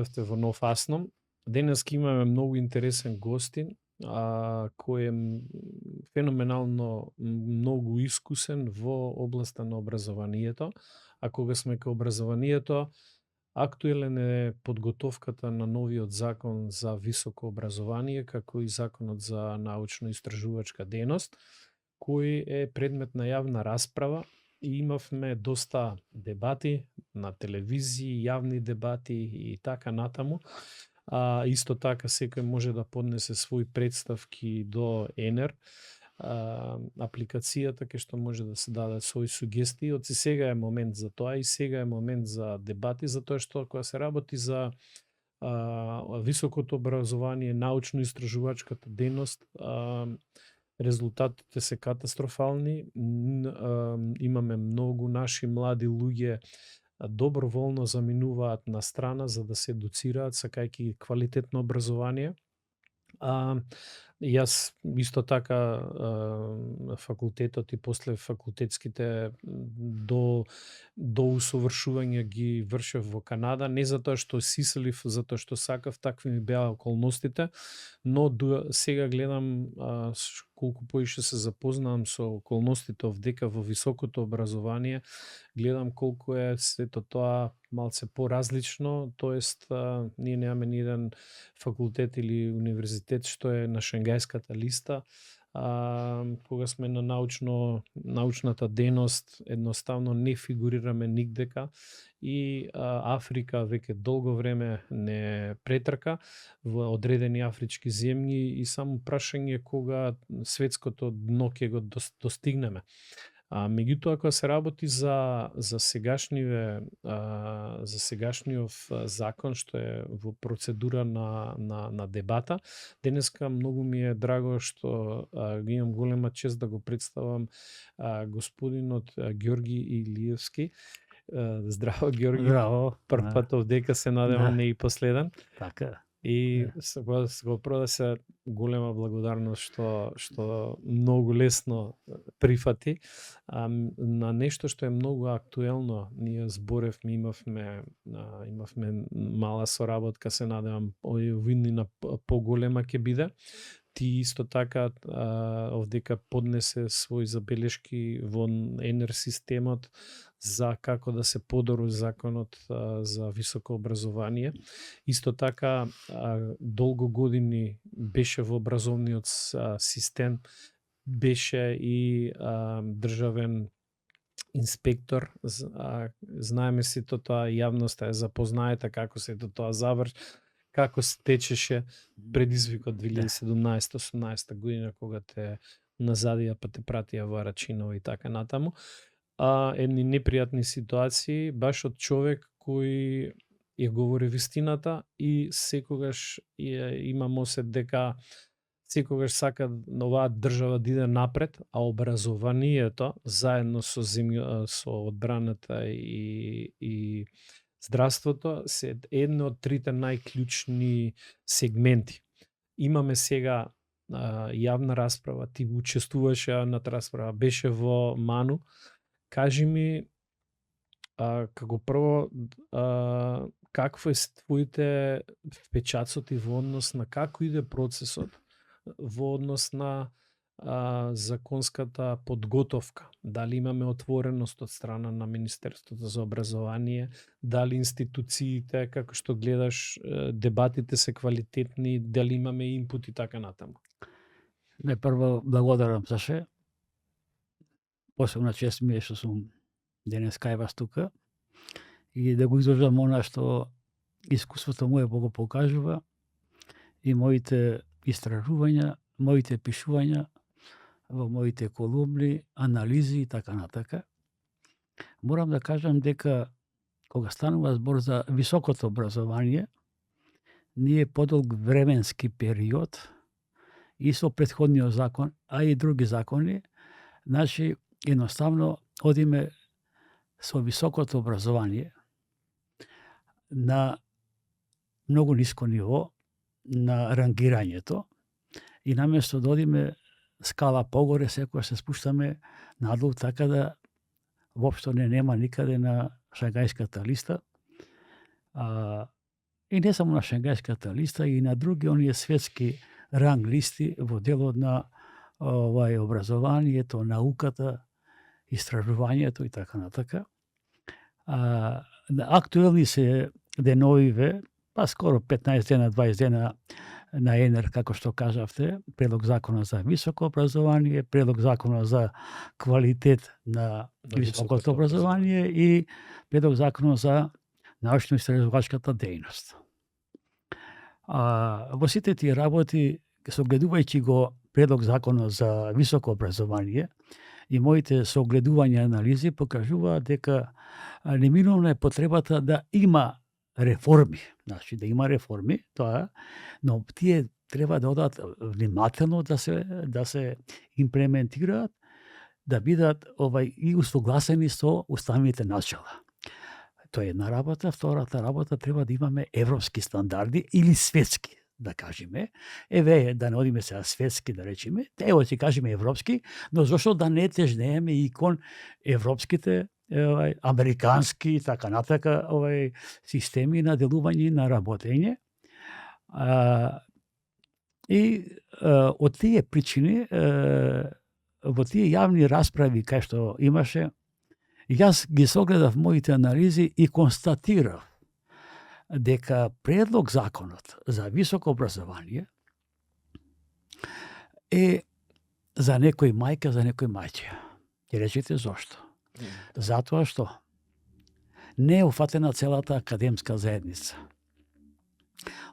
дојдовте во Нов Асном. Денеска имаме многу интересен гостин, кој е феноменално многу искусен во областа на образованието, а кога сме кај образованието, актуелен е подготовката на новиот закон за високо образование, како и законот за научно-истражувачка дејност, кој е предмет на јавна расправа и имавме доста дебати на телевизии, јавни дебати и така натаму. Исто така секој може да поднесе своји представки до ЕНЕР, апликацијата кај што може да се даде своји сугестии. Од сега е момент за тоа и сега е момент за дебати, затоа што кога се работи за високото образование, научно-истражувачката дејност, резултатите се катастрофални. Имаме многу наши млади луѓе доброволно заминуваат на страна за да се едуцираат сакајќи квалитетно образование. Јас исто така факултетот и после факултетските до усовршување ги вршев во Канада, не затоа што сиселив, затоа што сакав, такви ми беа околностите, но сега гледам колку поише се запознавам со околностите овдека во високото образование, гледам колку е сето тоа малце поразлично, тоест ние немаме ни еден факултет или универзитет што е на Шенгајската листа. Кога сме на научната дејност, едноставно не фигурираме нигдека и Африка веќе долго време не претрка во одредени афрички земји и само прашање кога светското дно ќе го достигнеме. Меѓутоа, кога се работи за сегашниот закон што е во процедура на дебата, денеска многу ми е драго што ги имам голема чест да го представам господинот Ѓорги Илиевски. Здраво, Ѓорги. Здраво. Прв пат овдека се надевам не и последен. Така. И го прво да се голема благодарност што многу лесно прифати на нешто што е многу актуелно. Ние зборевме, имавме мала соработка, се надевам овиднина поголема ќе биде. Ти исто така овдека поднесе своји забелешки во ЕНЕР системот за како да се подобри законот за високо образование. Исто така долго години беше во образовниот систем, беше и државен инспектор. Знаеме сето тоа, јавноста е запознаета како сето тоа заврши, како се течеше предизвикот 2017-18 година кога те назадија па те пратија во Арачиново и така натаму. Едни непријатни ситуации баш од човек кој ја говори вистината и секогаш имам осет дека секогаш сака оваа држава да иде напред, а образованието заедно со одбраната и здравството се едно од трите најклучни сегменти. Имаме сега јавна расправа, ти учествуваше на расправа, беше во МАНУ. Кажи ми, како прво, какво е твоите впечатоци во однос на како иде процесот во однос на законската подготовка? Дали имаме отвореност од страна на Министерството за образование, дали институциите, како што гледаш, дебатите се квалитетни, дали имаме инпут и така натаму? Не, прво благодарам Саше. Посебна чест ми е што сум денес кај вас тука и да го изложам она што искуството моје го покажува и моите истражувања, моите пишувања во моите колумни, анализи и така натака. Морам да кажам дека кога станува збор за високото образование, ние подолг временски период и со претходниот закон, а и други закони, значи едноставно одиме со високото образование на многу ниско ниво на рангирањето и наместо да одиме скала погоре, секој се спуштаме надолу, така да воопшто не нема никаде на Шангајската листа. И не само на Шенгенската листа, и на други оние светски ранг листи во делот на образованието, науката, истражувањето и така натака. Актуелни се деновиве, па скоро 15 дена, 20 дена на ЕНЕР, како што кажавте, предлог закона за високо образование, предлог закона за квалитет на високото образование и предлог закона за научно-истражувачката дејност. Во сите тие работи, согледувајќи го предлог закона за високо образование, и моите согледувања и анализи покажуваат дека неминовна е потребата да има реформи, значи да има реформи, тоа, но тие треба да одат внимателно да се имплементираат, да бидат и усогласени со уставните начала. Тоа е една работа, втората работа треба да имаме европски стандарди или светски, да кажеме. Еве, да не одиме сега светски, да речеме, ево ќе кажеме европски, но зошто да не тежнееме и кон европските, американски и така натака, системи на делување и на работење. И од тие причини, во тие јавни расправи кај што имаше, јас ги согледав моите анализи и констатирав дека предлог законот за високо образование е за некој мајка, за некој мајче. Ќе речете зошто? Затоа што не е уфатена целата академска заедница.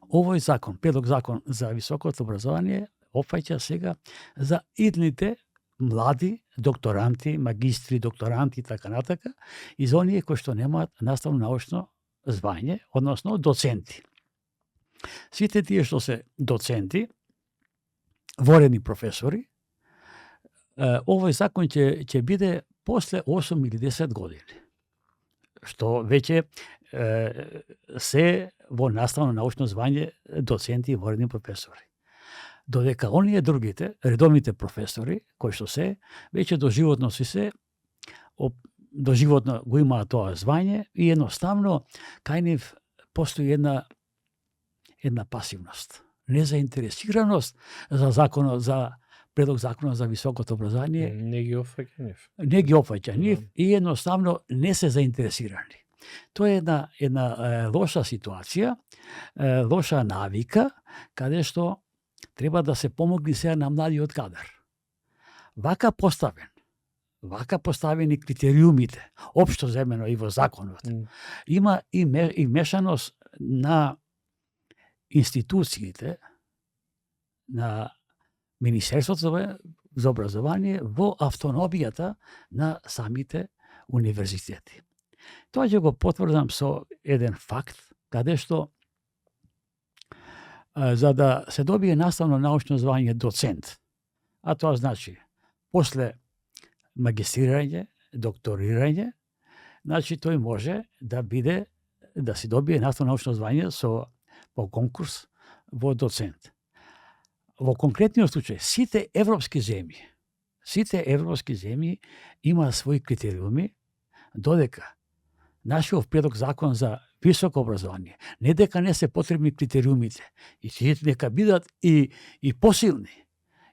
Овој закон, предлог закон за високото образование, опфаќа сега за идните млади докторанти, магистри, докторанти и така натака, и за оние кои што немаат наставно-научно звање, односно доценти. Сите тие што се доценти, воредни професори, овој закон ќе биде после 8 или 10 години, што веќе се во наставно-научно звање доценти и воредни професори. Додека оние другите, редовните професори, кои што се, веќе доживотно доживотно го имаат тоа звање и едноставно кај нив постои една пасивност, незаинтересираност за законот, за предлог закона за високото образование. Не ги опфаќа нив. Не ги опфаќа нив и едноставно не се заинтересирани. Тоа е една лоша ситуација, лоша навика, каде што треба да се помогне сега на младиот кадар. Вака поставени критериумите, општо земено и во законот, има и мешаност на институциите, на Министерството за образование во автономијата на самите универзитети. Тоа ќе го потврдам со еден факт, каде што за да се добие наставно-научно звање доцент, а тоа значи после магистрирање, докторирање, значи тој може да си добие наставно-научно звање по конкурс во доцент. Во конкретниот случај, сите европски земји имаат своји критериуми, додека нашиот предлог закон за високо образование, не дека не се потребни критериумите, и тие нека бидат и посилни,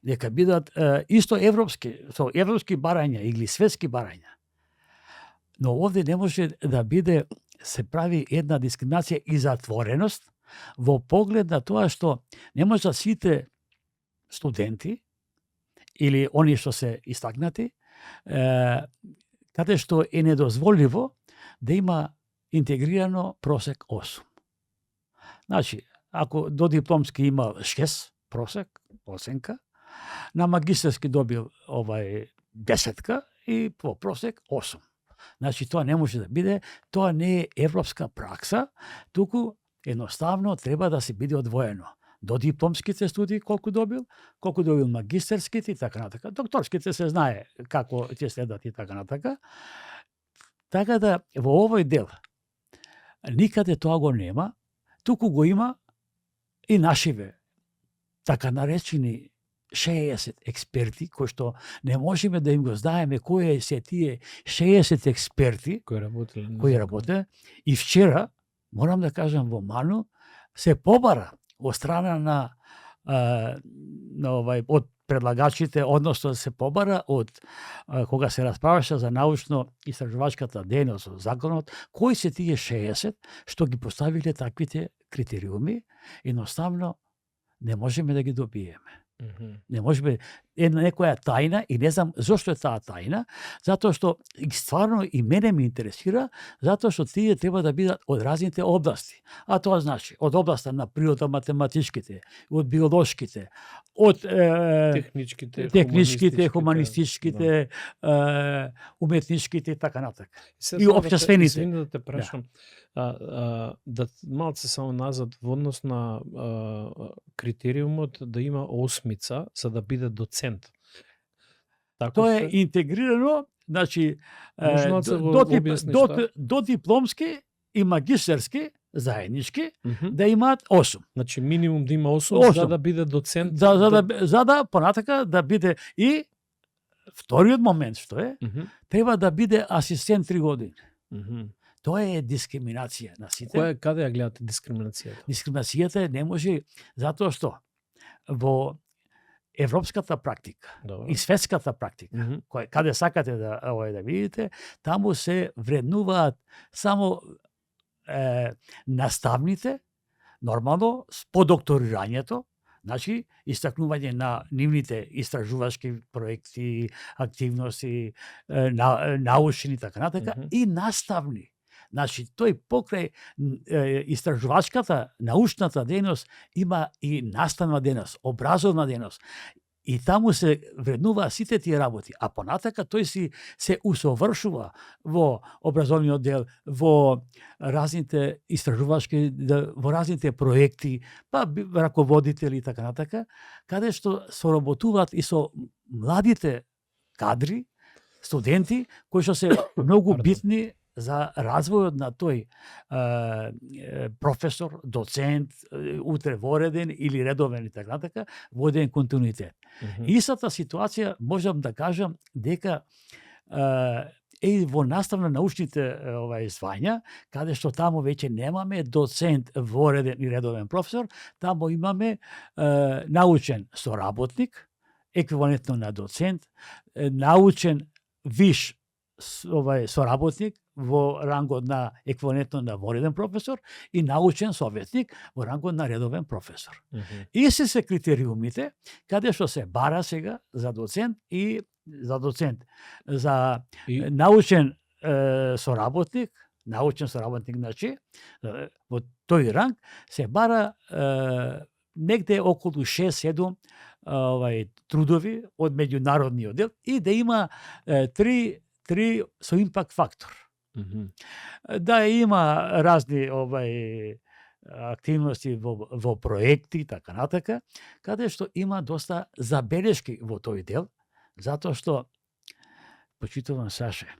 нека бидат исто европски, со европски барања или светски барања. Но овде не може да биде, се прави една дискриминација и затвореност во поглед на тоа што не може сите студенти или они што се истакнати, каде што е недозволиво да има интегрирано просек 8. Значи, ако до дипломски има 6 просек, оценка, на магистерски добил 10 и по просек 8. Значи, тоа не може да биде, тоа не е европска пракса, туку едноставно треба да се биде одвоено. До дипломските студии колку добил магистерските и така натака. Докторските се знае како ќе следат и така натака. Така да во овој дел никаде тоа го нема, туку го има и нашиве така наречени 60 експерти, кои што не можеме да им го знаеме кои се тие 60 експерти кои работе. И вчера, морам да кажам во Ману, се побара од страна од предлагачите, односно се побара од кога се расправаше за научно-истражувачката дејност од законот, кои се тие 60 што ги поставиле таквите критериуми, едноставно не можеме да ги добиеме. Не можеме, некоја тајна, и не знам зошто е таа тајна, затоа што стварно и мене ме интересира, затоа што тие треба да бидат од разните области. А тоа значи од областа на природо-математичките, од биолошките, од техничките, хуманистичките, уметничките и така натака. И општествените. Извини да те прашам, да малце само назад во однос на критериумот да има осмица за да биде доцент. Тоа е интегрирано, значи до дипломски и магистерски заеднички да имаат 8. Значи минимум да има 8 за да биде доцент. За да понатака да биде и вториот момент што е, треба да биде асистент 3 години. Тоа е дискриминација на сите. Каде ја гледате дискриминацијата? Дискриминацијата не може затоа што во европската практика и светската практика, каде сакате да видите, таму се вреднуваат само наставните, нормално, по докторирањето, значи истакнување на нивните истражувачки проекти, активности, научни и така натака, и наставни. Значи, тој покрај истражувачката, научната дејност, има и наставна дејност, образовна дејност. И таму се вреднуваат сите тие работи. А понатака тој се усовршува во образовниот дел, во разните истражувачки, во разните проекти, па раководители и така натака, каде што соработуваат и со младите кадри, студенти, кои што се многу битни за развојот на тој професор, доцент, утре вореден или редовен и така натака, во еден континуитет. Истата ситуација можам да кажам дека во наставна научните звања, каде што таму веќе немаме доцент, вореден и редовен професор, таму имаме научен соработник, еквивалентно на доцент, научен виш соработник во рангот на еквивалентно на вореден професор и научен советник во рангот на редовен професор. Иси се критериумите каде што се бара сега за доцент и за научен соработник, значи во тој ранг се бара негде околу 6-7 трудови од меѓународниот дел и да има три со импакт фактор. Да има разни активности во проекти, така натака, каде што има доста забелешки во тој дел, затоа што, почитувам Саше,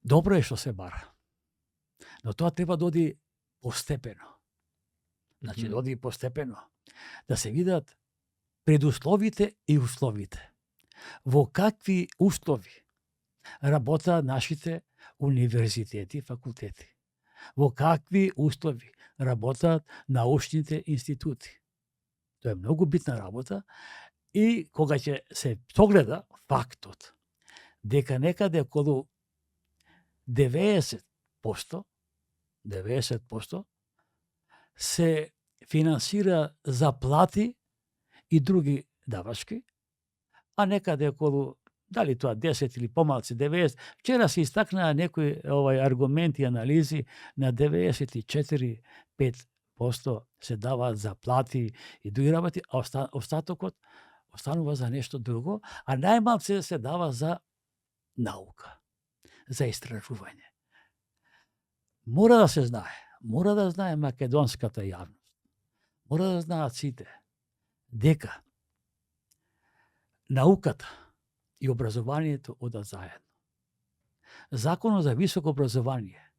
добро е што се бара, но тоа треба да оди постепено. Значи, да оди постепено, да се видат предусловите и условите. Во какви услови работаат нашите универзитети, факултети. Во какви услови работаат научните институти. Тоа е многу битна работа и кога ќе се погледа фактот дека некаде околу 90% се финансира за плати и други давачки, а некаде околу, дали тоа 10 или помалци 90, вчера се истакнаа некои аргументи и анализи на 94-5% се даваат за плати и други работи, а остатокот останува за нешто друго, а најмалце се дава за наука, за истражување. Мора да се знае македонската јавност, мора да знаат сите дека науката и образованието одат заедно. Законот за високо образование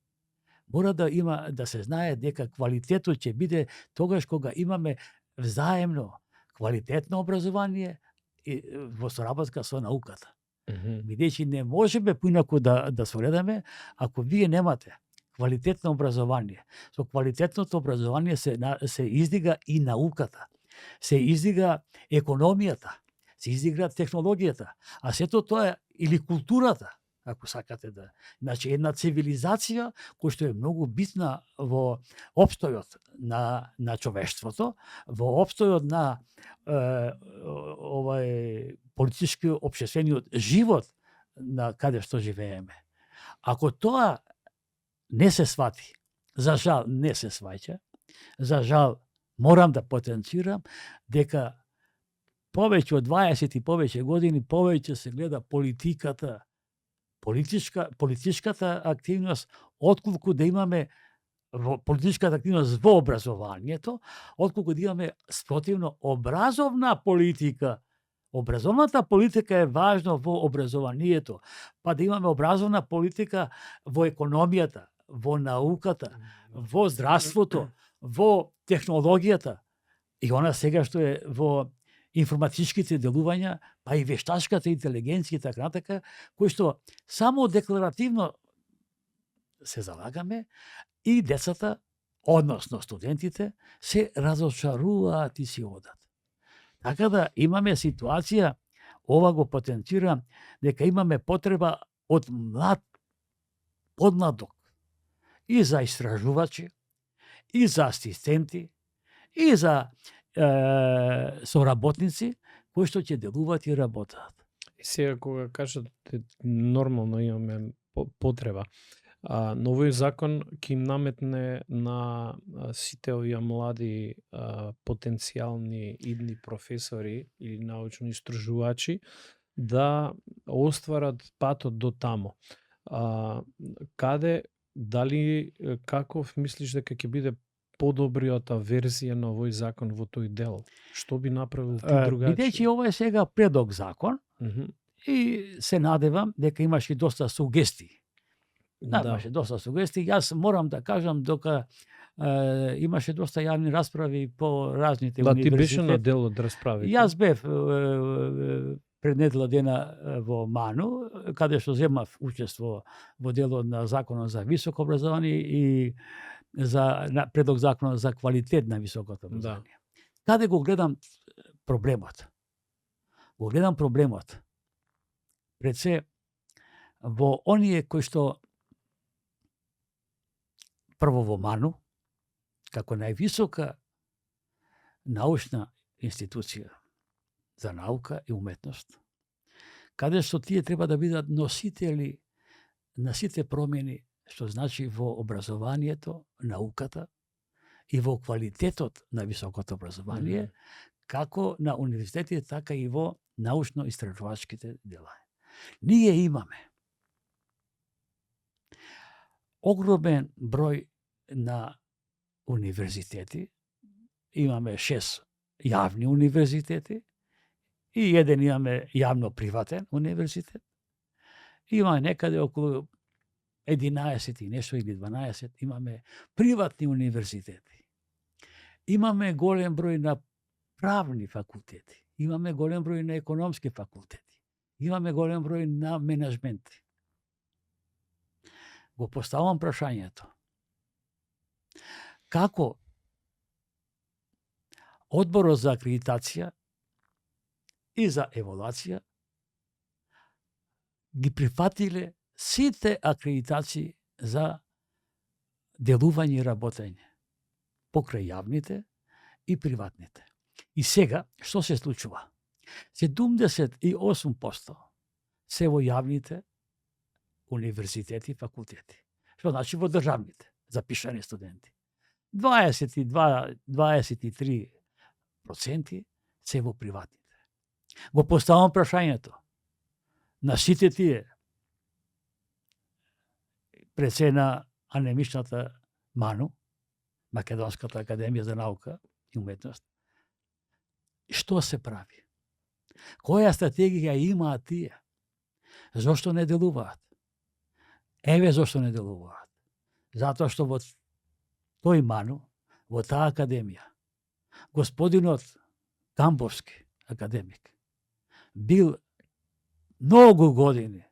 мора да се знае дека квалитетот ќе биде тогаш кога имаме взаемно квалитетно образование и во соработка со науката. Бидејќи не можеме поинаку да соредаме ако вие немате квалитетно образование. Со квалитетното образование се издига и науката, се издига економијата, се издига технологијата, а сето тоа или културата, ако сакате да. Значи една цивилизација која што е многу битна во опстојот на човештвото, во опстојот на политички општествениот живот на каде што живееме. Ако тоа не се свати, за жал не се сваќа, за жал морам да потенцирам дека повеќе од 20 и повеќе години повеќе се гледа политичката активност, отколку да имаме политичката активност во образованието, отколку да имаме спротивно образовна политика. Образовната политика е важна во образованието, па да имаме образовна политика во економијата, во науката, во здравството, во технологијата и она сега што е во информатичките делувања, па и вештачката интелигенција и така натака, кои што само декларативно се залагаме и децата, односно студентите, се разочаруваат и си одат. Така да имаме ситуација, ова го потенцирам, дека имаме потреба од млад подмладок и за истражувачи, и за асистенти, и за соработници кои што ќе делуваат и работат. И сега кога кажете нормално имаме потреба, новиот закон ќе им наметне на сите овие млади потенцијални идни професори или научни истражувачи да остварат патот до тамо. Каде, дали, каков мислиш дека ќе биде подобриota верзија на овој закон во тој дел? Што би направил ти другачи? Бидејќи ова е сега предлог закон, и се надевам дека имаше доста сугестии. Имаше доста сугестии. Јас морам да кажам дека имаше доста јавни расправи по разните универзитети. Ти беше на дел од расправите. Јас бев пред недела дена во Ману, каде што земав учество во делот на законот за високо образование и за предлог законот за квалитет на високото образование. Каде го гледам проблемот? Го гледам проблемот пред се во оние кои што прво во Ману, како највисока научна институција за наука и уметност, каде што тие треба да бидат носители на сите промени, што значи во образованието, науката и во квалитетот на високото образование, како на универзитетите, така и во научно-истражувачките дела. Ние имаме огромен број на универзитети, имаме 6 јавни универзитети и еден имаме јавно-приватен универзитет. Има некаде околу 11 и нешто или 12 имаме приватни универзитети. Имаме голем број на правни факултети. Имаме голем број на економски факултети. Имаме голем број на менеджменти. Го поставам прашањето. Како Одборот за акредитација и за евалуација ги прифатиле сите акредитации за делување и работење покрај јавните и приватните. И сега, што се случува? 78% се во јавните универзитети и факултети. Што значи во државните, запишани студенти. 23% се во приватните. Го поставам прашањето на сите тие пред се на анемичната Ману, Македонската академија за наука и уметност. Што се прави? Која стратегија имаат тие? Зошто не делуваат? Еве зошто не делуваат. Затоа што во тој Ману, во таа академија, господинот Камбовски, академик, бил многу години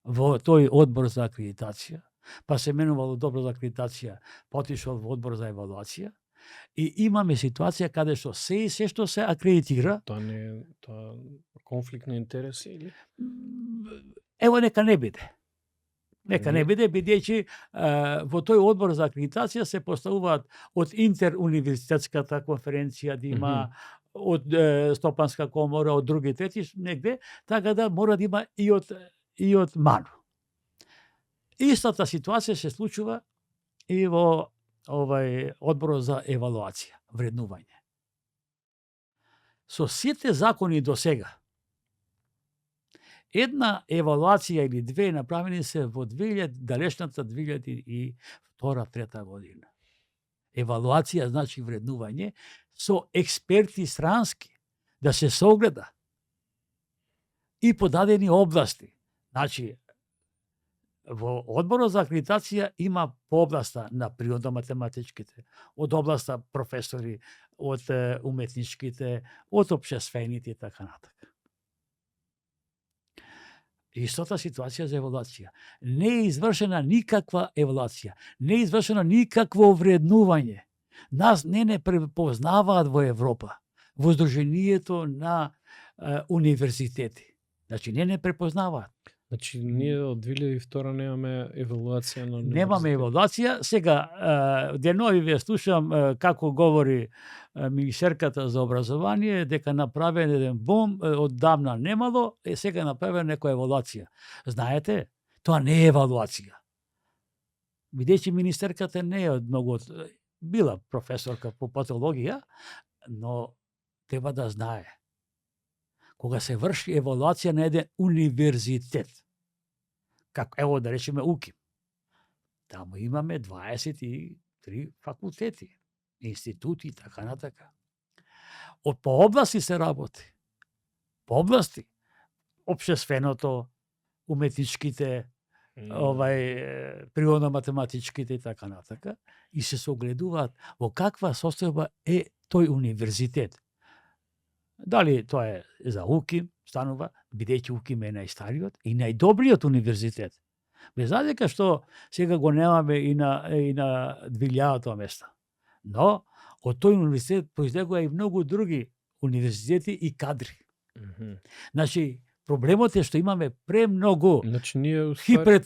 во тој одбор за акредитација, па се менувало одбор за акредитација, па отишол во одбор за евалуација. И имаме ситуација каде што се што се акредитира, Тоа не е конфликт на интереси или? Ево нека не биде. Нека не биде, бидејќи во тој одбор за акредитација се поставуваат од интеруниверзитетската конференција да има, од Стопанска комора, од други трети негде, така да мора да има и од МАНУ. Истата ситуација се случува и во одборот за евалуација, вреднување. Со сите закони до сега, една евалуација или две направени се во далечната 2002-2003 година. Евалуација значи вреднување со експерти странски, да се согледа и по дадени области. Значи, во одборот за акредитација има по областа на природно-математичките, од областа професори, од уметничките, од општествените и така натака. Истата ситуација за евалуација. Не е извршена никаква евалуација, не е извршено никакво вреднување. Нас не препознаваат во Европа, во Сдруженијето на универзитети. Значи, не препознаваат. Значи, ние од 2002 немаме евалуација на универзитет. Немаме евалуација. Сега, денови ве слушам како говори министерката за образование, дека направен еден бум, оддавна немало, сега направен некоја евалуација. Знаете, тоа не е евалуација. Бидејќи министерката не е од многу била професорка по патологија, но треба да знае. Кога се врши евалуација на еден универзитет, како ево да речеме УКИМ, таму имаме 23 факултети, институти и така натака. Од по области се работи. По области. Општественото, уметничките, природно-математичките и така натака, и се согледуваат во каква состојба е тој универзитет. Дали тоа е за УКИМ, станува, бидејќи УКИМ е најстариот и најдобриот универзитет. Без разлика што сега го немаме и на 2000-то место. Но, од тој универзитет произлегува и многу други универзитети и кадри. Значи, проблемот е што имаме премногу хипер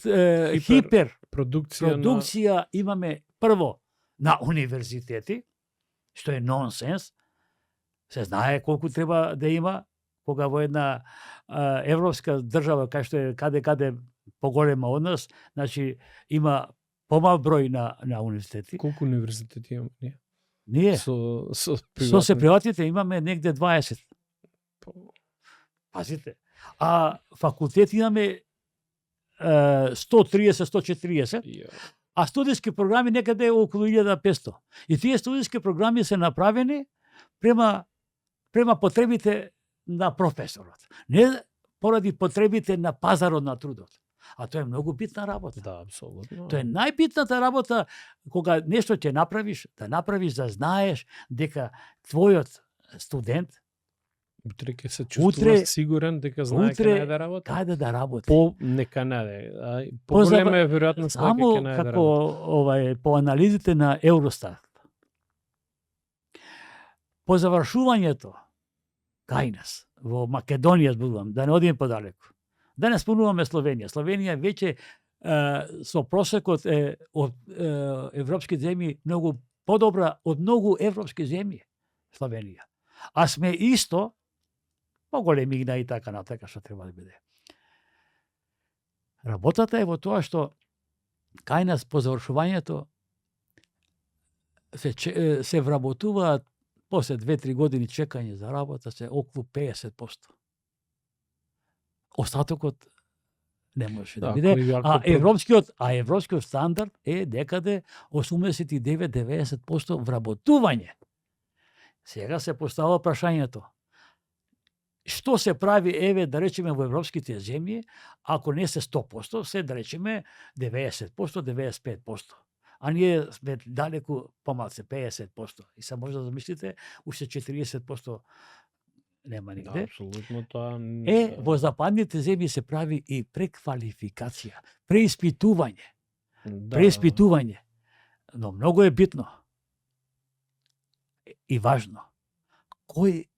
продукција имаме прво на универзитети, што е нонсенс. Се знае колку треба да има кога во една европска држава кај што е каде поголема од нас, значи има помал број на универзитети. Колку универзитети имаме ние? Ние со приватните имаме негде 20. Пазите. А факултети имаме 130-140, а студиски програми некаде околу 1500. И тие студиски програми се направени према потребите на професорот. Не поради потребите на пазарот на трудот. А тоа е многу битна работа. Да, апсолутно. Тоа е најбитната работа кога нешто ќе направиш, да знаеш дека твојот студент утре ќе се чувствува сигурен дека знае каде да работи. Каде да работи. По нека наде. Поголема е веројатноста дека ќе најде да работи. По анализите на Евростат. По завршувањето кај нас, во Македонија зборувам, да не одиме подалеку. Да не спомнуваме Словенија. Словенија веќе со просекот од европски земји многу подобра од многу европски земји. Словенија. А сме исто поголеми и така натака што треба да биде. Работата е во тоа што кај нас по завршувањето се вработуваат после 2-3 години чекање за работа се околу 50%. Остатокот не може да биде. А европскиот стандард е некаде 89-90% вработување. Сега се поставува прашањето. Што се прави, еве, да речеме, во европските земји, ако не се 100%, се да речеме 90%, 95%. А ние сме далеку помалце, 50%. И се може да замислите, уште 40% нема нигде. Да, апсолутно тоа. Во западните земји се прави и преквалификација, преиспитување. преиспитување. Но многу е битно и важно кој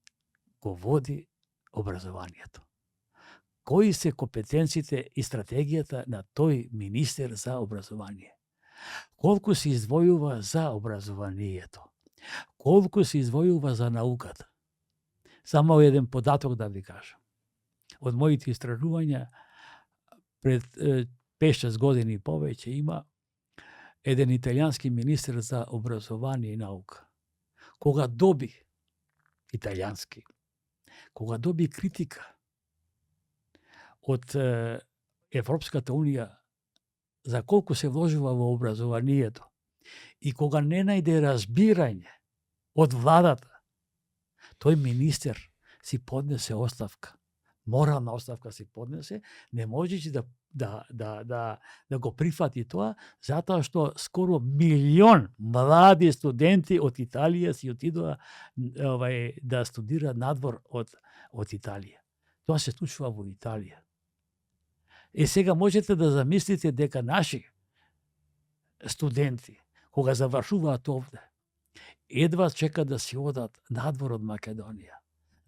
го води образованието. Кои се компетенциите и стратегијата на тој министер за образование? Колку се издвојува за образованието? Колку се издвојува за науката? Само еден податок да ви кажам. Од моите истражувања пред 5-6 години и повеќе има еден италијански министер за образование и наука. Кога доби италијански, кога доби критика од Европската унија за колку се вложува во образованието и кога не најде разбирање од владата, тој министер си поднесе оставка. Морална оставка си поднесе, не можеше да го прифати тоа, затоа што скоро 1.000.000 млади студенти од Италија си отидоа да студираат надвор од Италија. Тоа се случува во Италија. И сега можете да замислите дека наши студенти, кога завршуваат овде, едва чекат да си одат надвор од Македонија,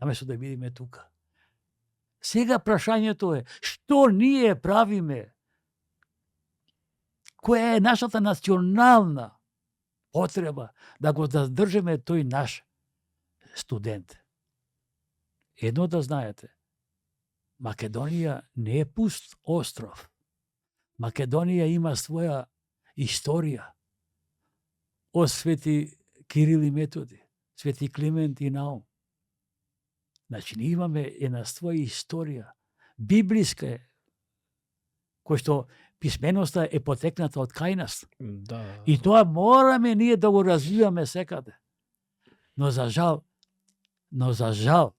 наместо да видиме тука. Сега прашањето е, што ние правиме? Која е нашата национална потреба да го задржиме тој наш студент? Едно да знаете, Македонија не е пуст остров. Македонија има своја историја. Од свети Кирил и Методи, свети Климент и Наум. Значи, ние имаме една своја историја, библиска е, кој што писменоста е потекната од кај нас. Да. И тоа мораме ние да го развиваме секаде. Но за жал,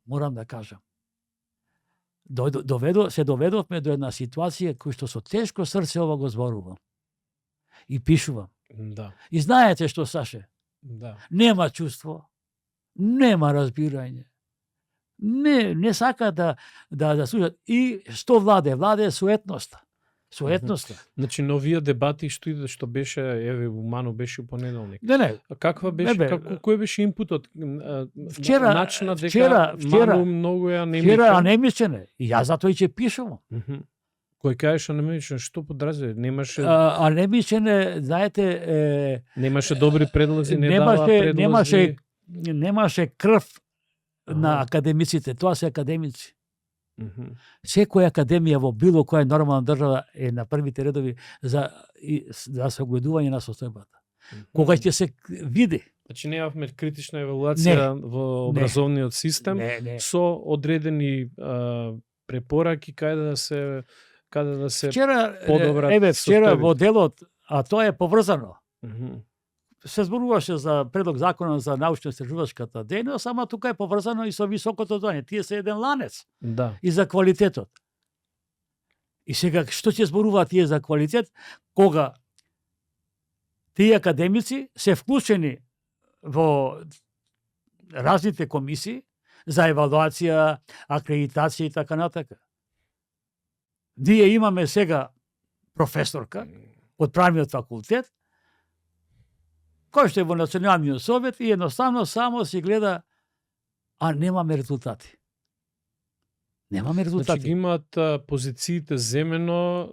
морам да кажам, се доведовме до една ситуација кој што со тешко срце ова го зборувам. И пишувам. Да. И знаете што, Саше? Да. Нема чувство, нема разбирање. Не сака да слушат. И што владе? Владе суетноста. Суетноста. Значи, новија дебати што беше, еве, Мано беше понеделник. Не. А каква беше, кој беше импутот? Вчера, начина дека Мано многу ја немичен. Вчера анемичен. И јас затоа и ќе пишувам. Кој кажеш анемичен, што подразбира? Немаше анемичен, знаете, немаше добри предлози, не дава предлози. Немаше крв на академиците, тоа се академици. Секоја академија во било која нормална држава е на првите редови за согледување на состојбата. Кога ќе се види. Значи немавме критична евалуација во образовниот систем со одредени препораки каде да се подобрат. Вчера во делот, а тоа е поврзано. Се зборуваше за предлог закона за научно-истражувачката дејност, ама тука е поврзано и со високото образование. Тие се еден ланец. Да. И за квалитетот. И сега што ќе зборуваат тие за квалитет кога тие академици се вклучени во разните комисии за евалуација, акредитација и така натака. Ние имаме сега професорка од правниот факултет кој што е во Националниот совет и едноставно само си гледа, а немаме резултати. Немаме резултати. Значи ги имаат позициите земено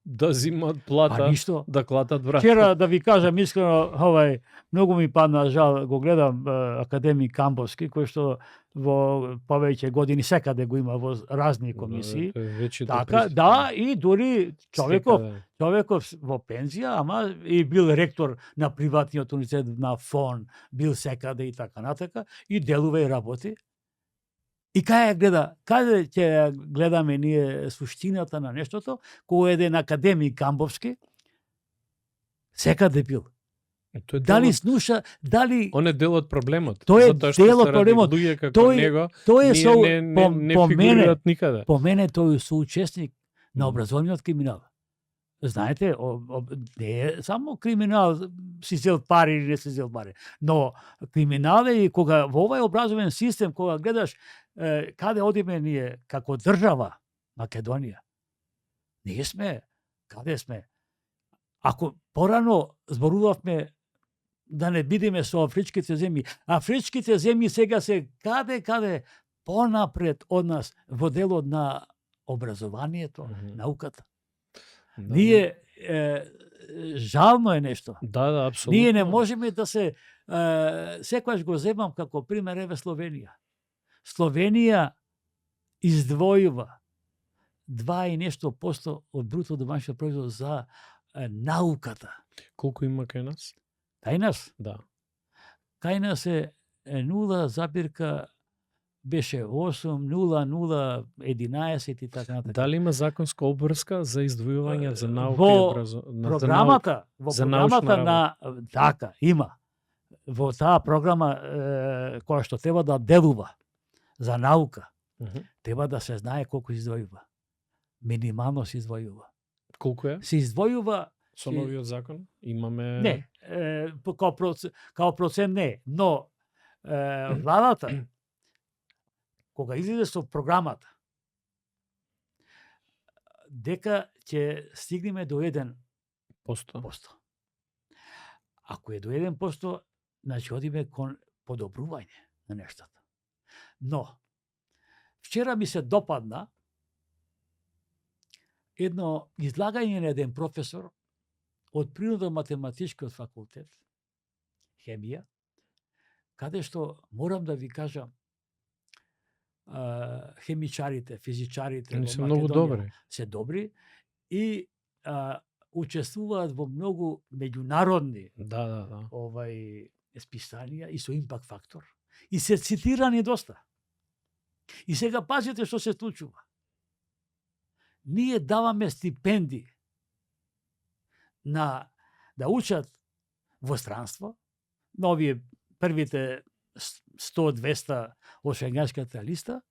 да зимаат плата, да клатат врата. Вчера, да ви кажам искрено, многу ми падна жал, го гледам академик Камбовски, кој што во повеќе години секаде го има во разни комисии. Така, да, и дури човеков во пензија, ама и бил ректор на приватниот универзитет на ФОН, бил секаде и така натака, и делува и работи. И каде ќе гледаме ние суштината на нештото, кој е еден академик Камбовски, секаде бил. Дали слуша, дали... Он е дел од проблемот. Тој е дел од проблемот. Тој е по мене. По мене тој е соучесник на образовниот криминал. Знаете, не е само криминал, си зел пари или не си зел пари. Но криминал е и кога во овој образовен систем, кога гледаш каде одиме ние како држава Македонија. Ние сме, каде сме? Ако порано зборувавме да не бидеме со афричките земји, афричките земји сега се каде понапред од нас во делот на образованието, науката. Да. Ние жално е нешто. Да, апсолутно. Ние не можеме да се секогаш го земам како пример еве Словенија. Словенија издвојува 2 и нешто % од бруто домашниот производ за науката. Колку има кај нас? Кај нас? Да. Кај нас е 0, беше 8, 0, 11 и така натаму. Дали има законска обврска за издвојување за наука и Во образование? програмата, за научна на така има. Во таа програма која што треба да делува за наука, треба да се знае колку се издвојува. Минимално се издвојува. Колку е? Се издвојува Со новиот закон имаме не, као процент не, но владата кога излезе со програмата дека ќе стигнеме до 1%. Ако е до 1%, значи одиме кон подобрување на нештата. Но вчера ми се допадна едно излагање на еден професор од природно-математичкиот факултет, хемија, каде што морам да ви кажам, хемичарите, физичарите Они во се многу добри. се добри и учествуваат во многу меѓународни Да. списанија и со импакт фактор. И се цитирани доста. И сега пазите што се случува. Ние даваме стипендии да учат во странство, на овие првите 100-200 од шенгенската листа,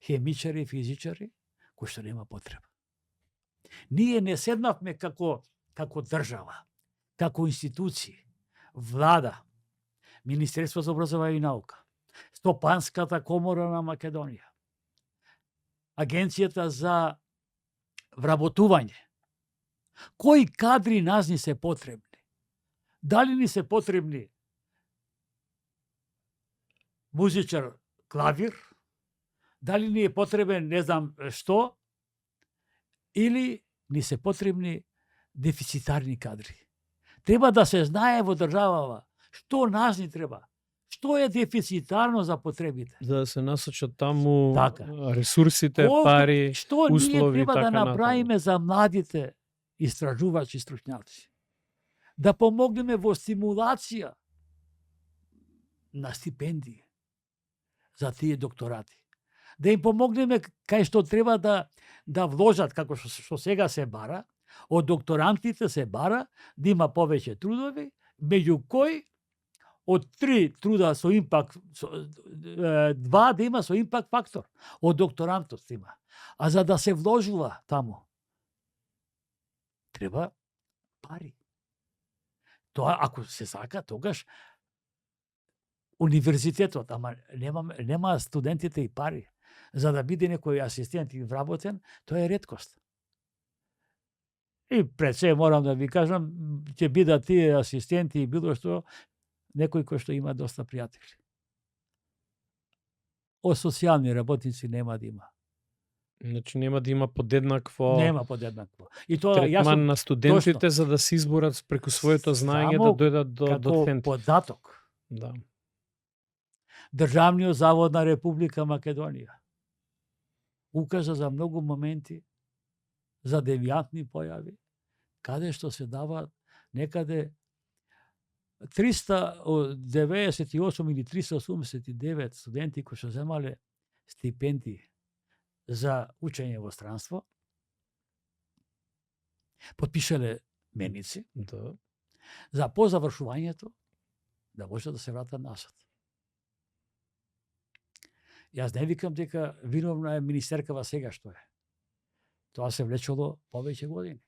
хемичари и физичари, кои што нема потреба. Ние не седнавме како држава, како институции, влада, Министерство за образование и наука, Стопанската комора на Македонија, Агенцијата за вработување. Кои кадри нас ни се потребни? Дали ни се потребни музичар клавир? Дали ни е потребен не знам што? Или ни се потребни дефицитарни кадри? Треба да се знае во државава што нас ни треба. Што е дефицитарно за потребите? За да се насочат таму Така. Ресурсите, пари, што услови ние и треба така да направиме за младите истражувачи и стручњаци? Да помогнеме во стимулација на стипендии за тие докторати. Да им помогнеме кај што треба да вложат, како што сега се бара, од докторантите се бара да има повеќе трудови, меѓу кои од 3 труда со импакт, 2 да има со импакт фактор, од докторантот има. А за да се вложува таму, треба пари. Тоа, ако се сака, тогаш универзитетот, ама нема студентите и пари. За да биде некој асистент и вработен, тоа е реткост. И пред се морам да ви кажам, ќе бидат тие асистенти и било што, некој кој што има доста пријатели. Од социјални работници нема да има. Значи нема да има подеднакво Нема подеднакво. И тоа третман на студентите за да се изборат преку своето знаење да дојдат до доценти. Како податок. Да. Државниот завод на Република Македонија укажа за многу моменти за девијантни појави, каде што се дава некаде 398 или 389 студенти кои што земале стипендии за учење во странство, потпишале меници, Да. за по завршувањето да може да се вратат назад. Јас не викам дека виновна е министеркава сега што е. Тоа се влечело повеќе години.